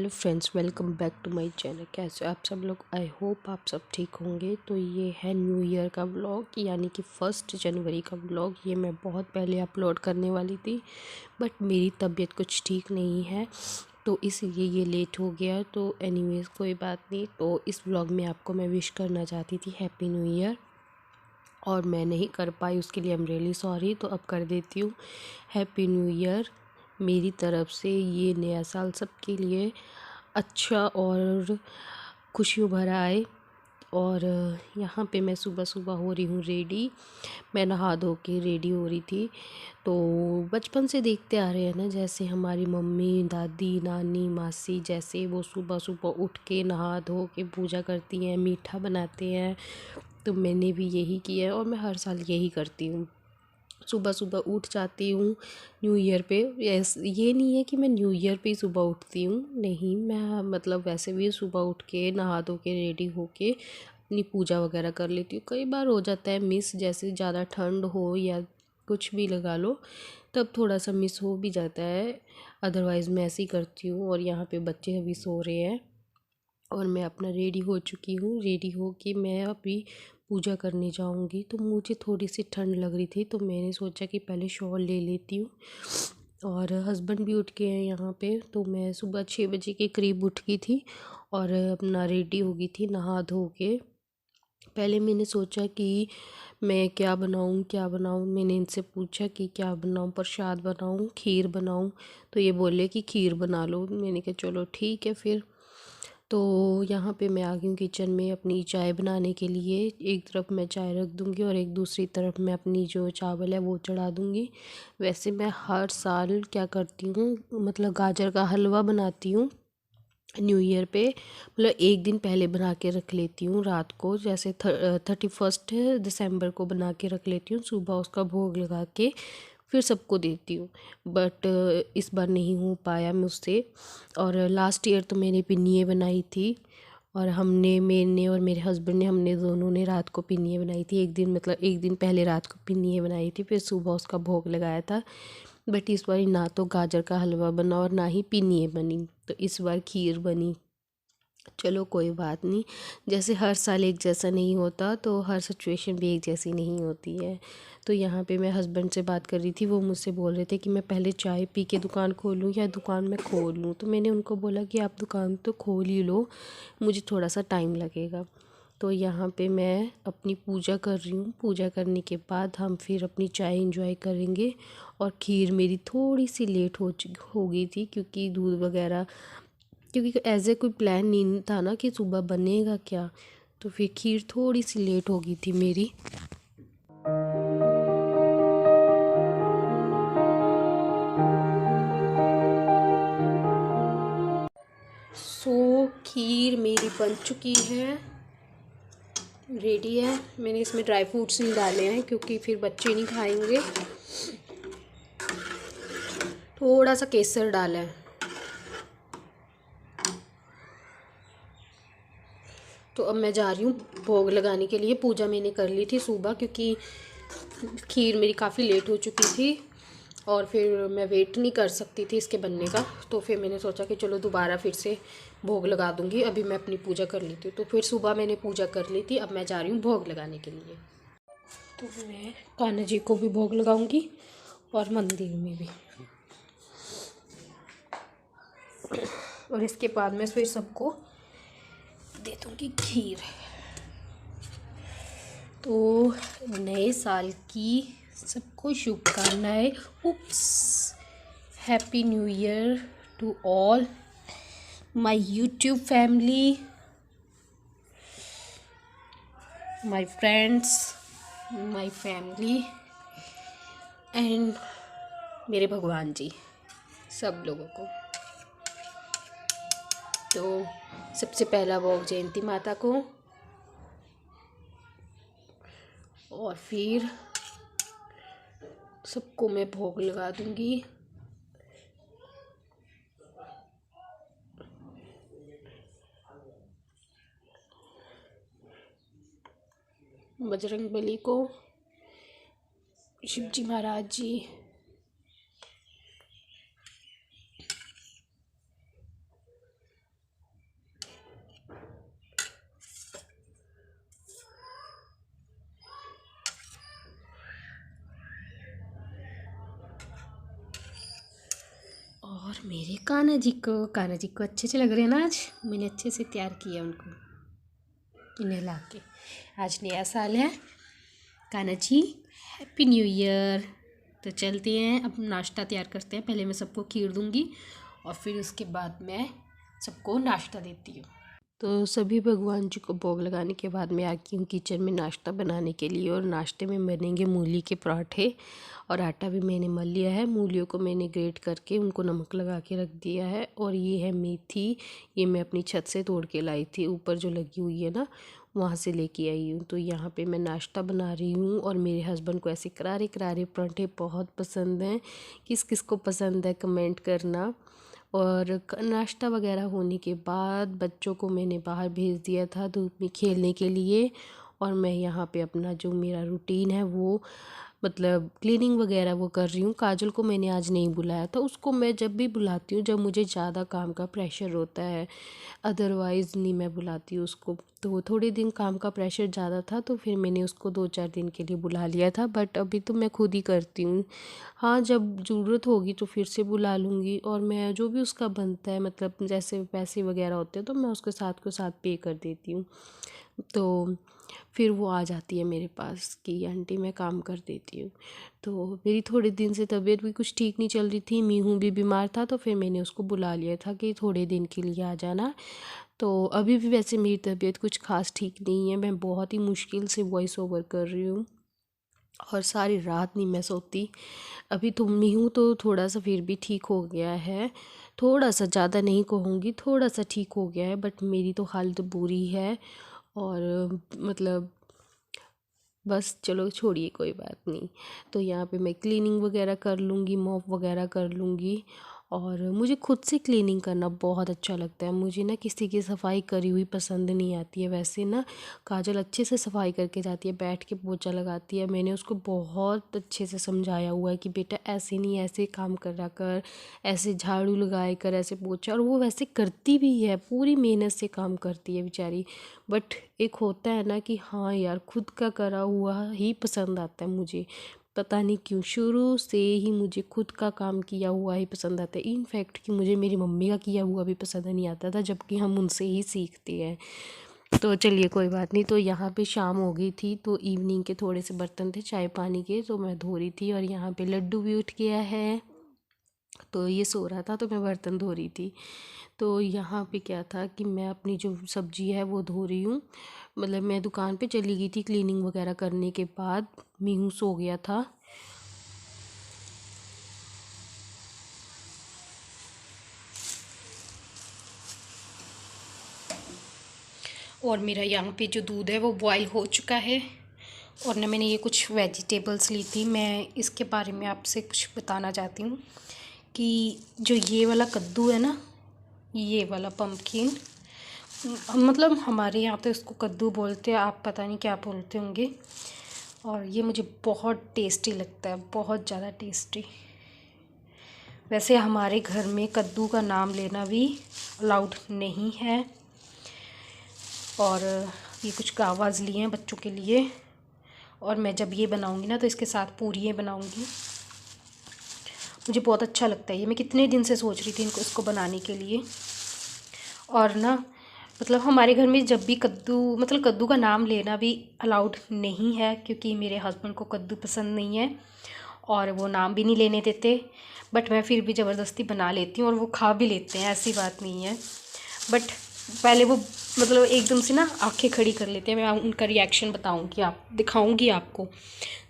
Hello friends, welcome back to my channel. कैसे आप सब लोग? आई होप आप सब ठीक होंगे। तो ये है न्यू ईयर का व्लॉग, यानी कि 1 जनवरी का व्लॉग। ये मैं बहुत पहले अपलोड करने वाली थी, बट मेरी तबीयत कुछ ठीक नहीं है, तो इसलिए ये लेट हो गया। तो एनीवेज कोई बात नहीं। तो इस व्लॉग में आपको मैं विश करना चाहती थी हैप्पी न्यू ईयर, और मैं नहीं कर पाई, उसके लिए आई एम रियली सॉरी। तो अब कर देती हूँ। हैप्पी न्यू ईयर मेरी तरफ से। ये नया साल सबके लिए अच्छा और खुशियों भरा आए। और यहाँ पे मैं सुबह सुबह हो रही हूँ रेडी। मैं नहा धो के रेडी हो रही थी। तो बचपन से देखते आ रहे हैं ना, जैसे हमारी मम्मी, दादी, नानी, मासी, जैसे वो सुबह सुबह उठ के नहा धो के पूजा करती हैं, मीठा बनाते हैं। तो मैंने भी यही किया है और मैं हर साल यही करती हूँ। सुबह सुबह उठ जाती हूँ न्यू ईयर पे। ये नहीं है कि मैं न्यू ईयर पे ही सुबह उठती हूँ, नहीं, मैं मतलब वैसे भी सुबह उठ के नहा धो के रेडी होके अपनी पूजा वगैरह कर लेती हूँ। कई बार हो जाता है मिस, जैसे ज़्यादा ठंड हो या कुछ भी लगा लो, तब थोड़ा सा मिस हो भी जाता है। अदरवाइज़ मैं ऐसे ही करती हूँ। और यहाँ पे बच्चे अभी सो रहे हैं और मैं अपना रेडी हो चुकी हूँ। रेडी हो के मैं अभी पूजा करने जाऊँगी। तो मुझे थोड़ी सी ठंड लग रही थी, तो मैंने सोचा कि पहले शॉल ले लेती हूँ। और हस्बैंड भी उठ गए हैं यहाँ पे। तो मैं सुबह 6 बजे के करीब उठ गई थी और अपना रेडी हो गई थी नहा धो के। पहले मैंने सोचा कि मैं क्या बनाऊँ क्या बनाऊँ। मैंने इनसे पूछा कि क्या बनाऊँ, प्रसाद बनाऊँ, खीर बनाऊँ। तो ये बोले कि खीर बना लो। मैंने कहा चलो ठीक है फिर। तो यहाँ पे मैं आ गई हूँ किचन में अपनी चाय बनाने के लिए। एक तरफ मैं चाय रख दूँगी और एक दूसरी तरफ मैं अपनी जो चावल है वो चढ़ा दूँगी। वैसे मैं हर साल क्या करती हूँ, मतलब गाजर का हलवा बनाती हूँ न्यू ईयर पे। मतलब एक दिन पहले बना के रख लेती हूँ रात को, जैसे 31 दिसंबर को बना के रख लेती हूँ। सुबह उसका भोग लगा के फिर सबको देती हूँ। बट इस बार नहीं हो पाया मुझसे। और लास्ट ईयर तो मैंने पिन्नियाँ बनाई थी, और मैंने और मेरे हस्बैंड ने, हमने दोनों ने रात को पिन्नियाँ बनाई थी। एक दिन मतलब एक दिन पहले रात को पिन्नियाँ बनाई थी, फिर सुबह उसका भोग लगाया था। बट इस बार ना तो गाजर का हलवा बना और ना ही पिन्नियाँ बनी, तो इस बार खीर बनी। चलो कोई बात नहीं, जैसे हर साल एक जैसा नहीं होता, तो हर सिचुएशन भी एक जैसी नहीं होती है। तो यहाँ पे मैं हस्बैंड से बात कर रही थी, वो मुझसे बोल रहे थे कि मैं पहले चाय पी के दुकान खोलूँ या दुकान में खोल लूँ। तो मैंने उनको बोला कि आप दुकान तो खोल ही लो, मुझे थोड़ा सा टाइम लगेगा। तो यहाँ पे मैं अपनी पूजा कर रही हूँ। पूजा करने के बाद हम फिर अपनी चाय इंजॉय करेंगे। और खीर मेरी थोड़ी सी लेट हो गई थी, क्योंकि दूध वगैरह, क्योंकि एज ए कोई प्लान नहीं था ना कि सुबह बनेगा क्या। तो फिर खीर थोड़ी सी लेट हो गई थी मेरी। खीर मेरी बन चुकी है, रेडी है। मैंने इसमें ड्राई फ्रूट्स नहीं डाले हैं क्योंकि फिर बच्चे नहीं खाएंगे। थोड़ा सा केसर डाला है। तो अब मैं जा रही हूँ भोग लगाने के लिए। पूजा मैंने कर ली थी सुबह, क्योंकि खीर मेरी काफ़ी लेट हो चुकी थी और फिर मैं वेट नहीं कर सकती थी इसके बनने का। तो फिर मैंने सोचा कि चलो दोबारा फिर से भोग लगा दूँगी, अभी मैं अपनी पूजा कर लेती हूँ। तो फिर सुबह मैंने पूजा कर ली थी, अब मैं जा रही हूँ भोग लगाने के लिए। तो मैं कान्हा जी को भी भोग लगाऊंगी और मंदिर में भी। और इसके बाद मैं फिर सबको दे दूँगी खीर। तो नए साल की सबको शुभकामनाएं। Oops, happy new year to all my YouTube family, my friends, my family and मेरे भगवान जी, सब लोगों को। तो सबसे पहला भोग जयंती माता को, और फिर सबको मैं भोग लगा दूंगी। बजरंगबली को, शिवजी महाराज जी, और मेरे कान्हा जी को अच्छे से लग रहे हैं ना। आज मैंने अच्छे से तैयार किया उनको इन्हें ला के। आज नया साल है। Kanha ji happy new year. तो चलते हैं अब नाश्ता तैयार करते हैं। पहले मैं सबको खीर दूंगी और फिर उसके बाद मैं सबको नाश्ता देती हूँ। तो सभी भगवान जी को भोग लगाने के बाद मैं आ गई हूँ किचन में नाश्ता बनाने के लिए। और नाश्ते में बनेंगे मूली के पराठे और आटा भी मैंने मल लिया है। मूलियों को मैंने ग्रेट करके उनको नमक लगा के रख दिया है। और ये है मेथी, ये मैं अपनी छत से तोड़ के लाई थी, ऊपर जो लगी हुई है ना वहाँ से लेके आई हूँ। तो यहाँ पे मैं नाश्ता बना रही हूँ और मेरे हस्बैंड को ऐसे करारे करारे पराठे बहुत पसंद हैं। किस किस को पसंद है कमेंट करना। और नाश्ता वगैरह होने के बाद बच्चों को मैंने बाहर भेज दिया था धूप में खेलने के लिए। और मैं यहाँ पे अपना जो मेरा रूटीन है वो मतलब क्लीनिंग वगैरह वो कर रही हूँ। काजल को मैंने आज नहीं बुलाया था, उसको मैं जब भी बुलाती हूँ जब मुझे ज़्यादा काम का प्रेशर होता है, अदरवाइज़ नहीं मैं बुलाती हूँ उसको। तो थोड़े दिन काम का प्रेशर ज़्यादा था तो फिर मैंने उसको 2-4 दिन के लिए बुला लिया था, बट अभी तो मैं खुद ही करती हूँ। हाँ, जब ज़रूरत होगी तो फिर से बुला लूँगी। और मैं जो भी उसका बनता है मतलब जैसे पैसे वगैरह होते हैं तो मैं उसके साथ पे कर देती हूँ। तो फिर वो आ जाती है मेरे पास कि आंटी मैं काम कर देती हूँ। तो मेरी थोड़े दिन से तबीयत भी कुछ ठीक नहीं चल रही थी, मीहू भी बीमार था, तो फिर मैंने उसको बुला लिया था कि थोड़े दिन के लिए आ जाना। तो अभी भी वैसे मेरी तबीयत कुछ खास ठीक नहीं है, मैं बहुत ही मुश्किल से वॉइस ओवर कर रही हूँ और सारी रात नहीं मैं सोती। अभी तो मीहू तो थोड़ा सा फिर भी ठीक हो गया है, थोड़ा सा, ज़्यादा नहीं कहूँगी, थोड़ा सा ठीक हो गया है, बट मेरी तो हालत बुरी है। और मतलब बस चलो छोड़िए कोई बात नहीं। तो यहाँ पे मैं क्लीनिंग वगैरह कर लूँगी, मॉप वगैरह कर लूँगी। और मुझे खुद से क्लीनिंग करना बहुत अच्छा लगता है। मुझे ना किसी की सफाई करी हुई पसंद नहीं आती है। वैसे ना काजल अच्छे से सफाई करके जाती है, बैठ के पोछा लगाती है। मैंने उसको बहुत अच्छे से समझाया हुआ है कि बेटा ऐसे नहीं, ऐसे काम करा कर, ऐसे झाड़ू लगाए कर, ऐसे पोछा। और वो वैसे करती भी है, पूरी मेहनत से काम करती है बेचारी। बट एक होता है ना कि हाँ यार खुद का करा हुआ ही पसंद आता है मुझे, पता नहीं क्यों शुरू से ही मुझे खुद का काम किया हुआ ही पसंद आता है। इनफैक्ट कि मुझे मेरी मम्मी का किया हुआ भी पसंद नहीं आता था, जबकि हम उनसे ही सीखते हैं। तो चलिए कोई बात नहीं। तो यहाँ पे शाम हो गई थी तो इवनिंग के थोड़े से बर्तन थे चाय पानी के, तो मैं धो रही थी। और यहाँ पे लड्डू भी उठ गया है, तो ये सो रहा था तो मैं बर्तन धो रही थी। तो यहाँ पे क्या था कि मैं अपनी जो सब्ज़ी है वो धो रही हूँ। मतलब मैं दुकान पे चली गई थी क्लीनिंग वगैरह करने के बाद, मीहू सो गया था। और मेरा यहाँ पे जो दूध है वो बॉयल हो चुका है। और ना मैंने ये कुछ वेजिटेबल्स ली थी, मैं इसके बारे में आपसे कुछ बताना चाहती हूँ कि जो ये वाला कद्दू है ना, ये वाला पम्पकिन, मतलब हमारे यहाँ तो इसको कद्दू बोलते हैं, आप पता नहीं क्या बोलते होंगे। और ये मुझे बहुत टेस्टी लगता है, बहुत ज़्यादा टेस्टी। वैसे हमारे घर में कद्दू का नाम लेना भी अलाउड नहीं है। और ये कुछ गावाज लिए हैं बच्चों के लिए, और मैं जब ये बनाऊंगी ना तो इसके साथ पूरियाँ बनाऊंगी। मुझे बहुत अच्छा लगता है ये, मैं कितने दिन से सोच रही थी इसको बनाने के लिए। और ना मतलब हमारे घर में जब भी कद्दू, मतलब कद्दू का नाम लेना भी अलाउड नहीं है, क्योंकि मेरे हस्बैंड को कद्दू पसंद नहीं है और वो नाम भी नहीं लेने देते। बट मैं फिर भी ज़बरदस्ती बना लेती हूँ और वो खा भी लेते हैं, ऐसी बात नहीं है। बट पहले वो मतलब एकदम से ना आंखें खड़ी कर लेते हैं। मैं उनका रिएक्शन बताऊंगी, आप दिखाऊंगी आपको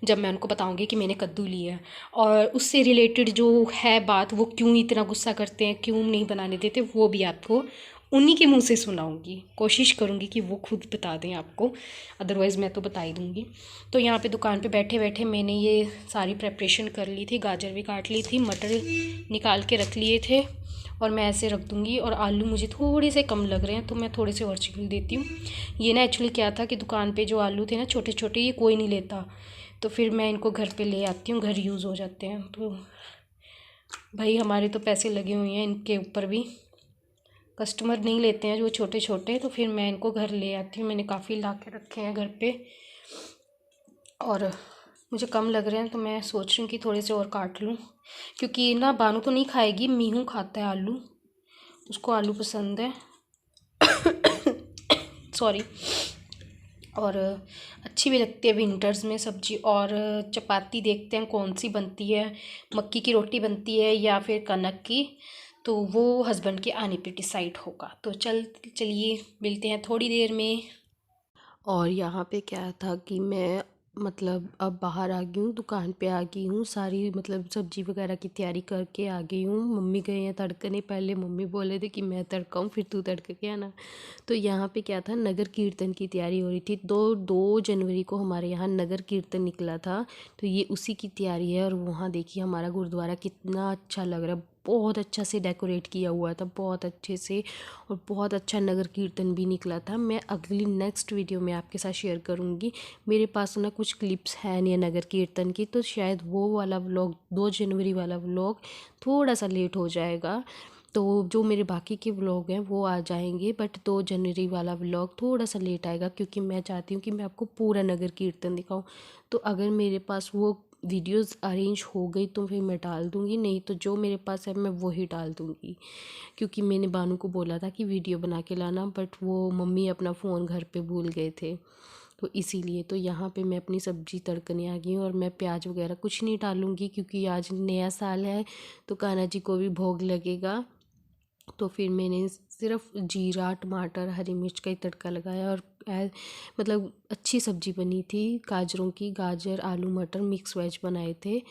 जब मैं उनको बताऊंगी कि मैंने कद्दू लिया है। और उससे रिलेटेड जो है बात, वो क्यों इतना गुस्सा करते हैं, क्यों नहीं बनाने देते, वो भी आपको उन्हीं के मुंह से सुनाऊंगी। कोशिश करूंगी कि वो खुद बता दें आपको, अदरवाइज़ मैं तो बता ही दूंगी। तो यहाँ पे दुकान पे बैठे बैठे मैंने ये सारी प्रेपरेशन कर ली थी, गाजर भी काट ली थी, मटर निकाल के रख लिए थे और मैं ऐसे रख दूँगी। और आलू मुझे थोड़े से कम लग रहे हैं तो मैं थोड़े से और छील देती हूँ। ये ना एक्चुअली क्या था कि दुकान पे जो आलू थे ना छोटे छोटे, ये कोई नहीं लेता, तो फिर मैं इनको घर पे ले आती हूँ, घर यूज़ हो जाते हैं। तो भाई हमारे तो पैसे लगे हुए हैं इनके ऊपर भी, कस्टमर नहीं लेते हैं जो छोटे छोटे, तो फिर मैं इनको घर ले आती हूँ। मैंने काफ़ी ला के रखे हैं घर पे। और मुझे कम लग रहे हैं तो मैं सोच रही हूँ कि थोड़े से और काट लूँ, क्योंकि ना बानू तो नहीं खाएगी, मीहू खाता है आलू, उसको आलू पसंद है। सॉरी। और अच्छी भी लगती है विंटर्स में सब्जी। और चपाती देखते हैं कौन सी बनती है, मक्की की रोटी बनती है या फिर कनक की, तो वो हस्बैंड के आने पे डिसाइड होगा। तो चलिए मिलते हैं थोड़ी देर में। और यहाँ पे क्या था कि मैं मतलब अब बाहर आ गई हूँ, दुकान पे आ गई हूँ, सारी मतलब सब्जी वगैरह की तैयारी करके आ गई हूँ। मम्मी गए हैं तड़कने, पहले मम्मी बोले थे कि मैं तड़काऊँ फिर तू तड़क के आना। तो यहाँ पे क्या था, नगर कीर्तन की तैयारी हो रही थी। 2 जनवरी को हमारे यहाँ नगर कीर्तन निकला था, तो ये उसी की तैयारी है। और वहाँ देखिए हमारा गुरुद्वारा कितना अच्छा लग रहा है, बहुत अच्छा से डेकोरेट किया हुआ था, बहुत अच्छे से। और बहुत अच्छा नगर कीर्तन भी निकला था। मैं अगली नेक्स्ट वीडियो में आपके साथ शेयर करूँगी। मेरे पास ना कुछ क्लिप्स हैं नहीं नगर कीर्तन की, तो शायद वो वाला व्लॉग 2 जनवरी वाला व्लॉग थोड़ा सा लेट हो जाएगा। तो जो मेरे बाकी के व्लॉग हैं वो आ जाएंगे, बट 2 जनवरी वाला व्लॉग थोड़ा सा लेट आएगा, क्योंकि मैं चाहती हूँ कि मैं आपको पूरा नगर कीर्तन दिखाऊँ। तो अगर मेरे पास वो वीडियोस अरेंज हो गई तो फिर मैं डाल दूँगी, नहीं तो जो मेरे पास है मैं वही डाल दूँगी। क्योंकि मैंने बानू को बोला था कि वीडियो बना के लाना, बट वो मम्मी अपना फ़ोन घर पे भूल गए थे, तो इसीलिए। तो यहाँ पे मैं अपनी सब्ज़ी तड़कने आ गई हूँ, और मैं प्याज वगैरह कुछ नहीं डालूँगी, क्योंकि आज नया साल है तो कान्हा जी को भी भोग लगेगा। तो फिर मैंने सिर्फ जीरा, टमाटर, हरी मिर्च का ही तड़का लगाया। और मतलब अच्छी सब्ज़ी बनी थी, गाजरों की, गाजर आलू मटर मिक्स वेज बनाए थे।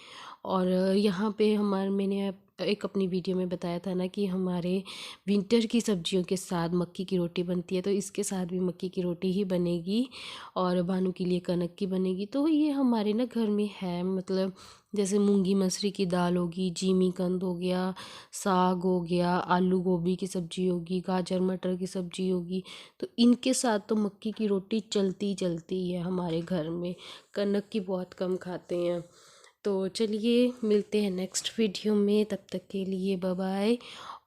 और यहाँ पे मैंने एक अपनी वीडियो में बताया था ना कि हमारे विंटर की सब्जियों के साथ मक्की की रोटी बनती है, तो इसके साथ भी मक्की की रोटी ही बनेगी। और भानु के लिए कनक की बनेगी। तो ये हमारे ना घर में है, मतलब जैसे मूंगी मसरी की दाल होगी, जिमीकंद हो गया, साग हो गया, आलू गोभी की सब्ज़ी होगी, गाजर मटर की सब्ज़ी होगी, तो इनके साथ तो मक्की की रोटी चलती चलती है हमारे घर में। कनक की बहुत कम खाते हैं। तो चलिए मिलते हैं नेक्स्ट वीडियो में, तब तक के लिए बाय बाय।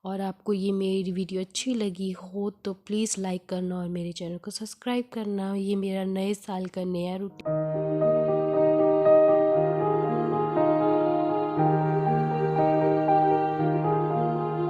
और आपको ये मेरी वीडियो अच्छी लगी हो तो प्लीज़ लाइक करना और मेरे चैनल को सब्सक्राइब करना। ये मेरा नए साल का नया रूटीन।